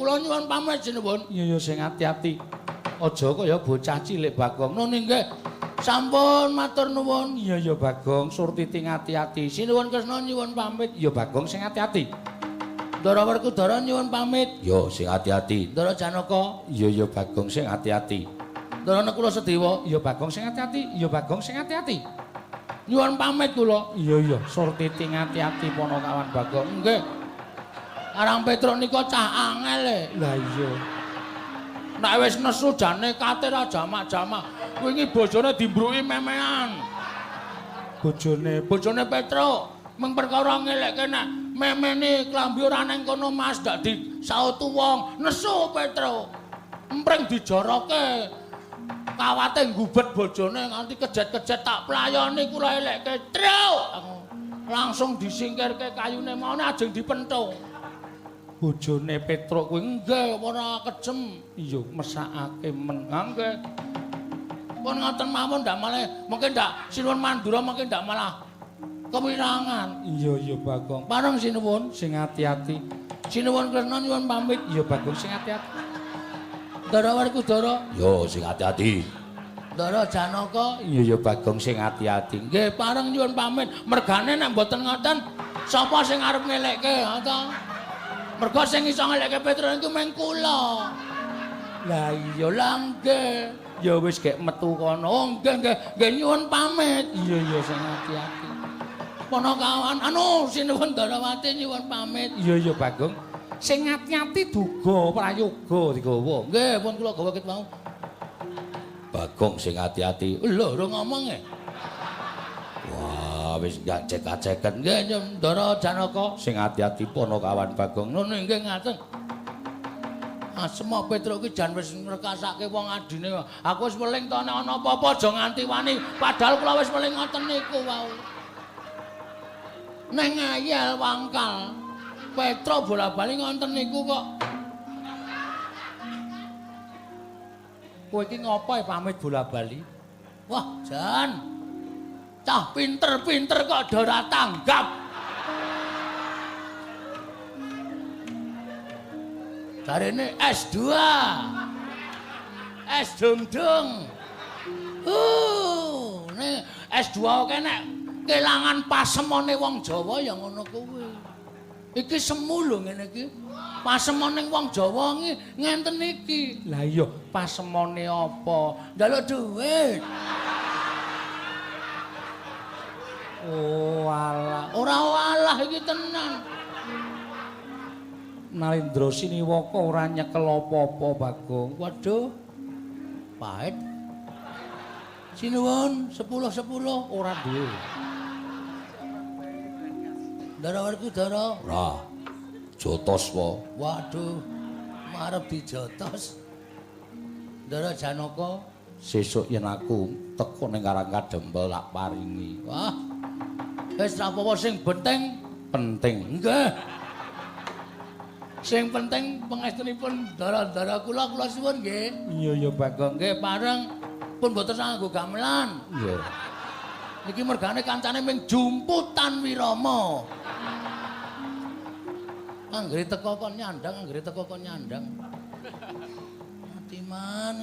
kula nyuwun pamit sinuwun. Iya sing ati-ati. Aja kaya bocah cilik Bagong. Nun nggih. Sampun matur nuwun. Iya Bagong, Surtiti ngati-ati. Sinuwun Kresna nyuwun pamit. Iya Bagong sing ati-ati. Ndara Werkudara nyuwun pamit. Yo sing ati-ati. Ndara Janaka. Iya Bagong sing ati-ati. Ndara Nekula Sedewa. Iya Bagong sing ati-ati. Iya Bagong sing ati-ati. Nyuwun pamit kula. Iya, Surtiti ngati-ati Panakawan Bagong. Nggih. Arang Petruk nika cah angel e. Lah iya. Nek wis nesu jane kate ra jamak-jamak. Wingi bojone dimbruki memean. Bojone Petruk mung perkara ngelekke nek memene klambi ora nang kono Mas ndak disautu wong. Nesu Petruk. Empring dijoroke. Kawate nggubet bojone nganti kejet-kejet tak playoni kula elekke. Truk. Langsung disingkirke kayune maune ajeng dipenthung. Bojone Petruk kuwi Nggih, ora kejem. iya mesakake men. Nggih. Pun ngoten mawon ndak malah mungkin ndak sinuwun Mandura mungkin ndak malah kewirangan. Iya Bagong. Pareng sinuwun Sing ati-ati. sinuwun Kresna nyuwun pamit. Iya Bagong sing ati-ati. Ndara Werkudara, Yo sing ati-ati. Ndara Janaka, Iya Bagong sing ati-ati. nggih pareng nyuwun pamit. Mergane nek mboten ngoten sapa sing arep ngelekke, ta? Mergo sing iso ngelekke Petruk iku mung kula. Lah iya Ya nggih. ya wis gek metu kono. Oh nggih nyuwun pamit. Iya sing ati-ati. Panakawan sinuwun Darawati nyuwun pamit. Iya Bagong. Sing ati-ati duga prayoga digawa. Nggih pun kula gawa ket mau. Bagong sing ati-ati. Lho ora ngomong e. Wah, wis gak cek-ceken. Nggih nyuwun Ndara Janaka. Sing ati-ati Panakawan Bagong. Nun nggih ngaten. Asma Petruk ki jan wis ngrekasake wong adine. Aku wis weling to nek ana apa-apa aja nganti wani. Padahal kula wis weling ngoten niku wau. Neng ngayal wangkal. Petruk bola-bali ngoten niku kok. Kowe iki ngopo pamit bola-bali? Wah, Jan. Cah pinter-pinter kok do ora tanggap. Jarene S2. S dung-dung. Nek S2 oke nek kelangan pasemone wong Jawa ya ngono kuwi. Iki semu lho ngene iki. Pasemone wong Jawa ngenten iki. Lah iya, pasemone apa? Njaluk dhuwit. Oh alah. Ora walah iki tenan. Nalindra Siniwaka ora nyekel apa-apa, Bagong. Waduh. Pahit. Sinuwun 10-10 Ora duwe. Ndara Werkudara. Ora. Jotos wae. Waduh. Marep dijotos. Ndara Janaka. Sesuk yen aku teko ning Karang Kadempel tak paringi. Wah. Wis ra apa-apa sing penting Penting. nggih. Sing penting pangestunipun ndara-ndara kula suwun nggih. Iya Bagong. Nggih pareng pun mboten nganggo gamelan. Iya. Niki mergane kancane ming jumputan wirama. Anggere teko kon nyandang, anggere teko kon nyandang. Ngatiman.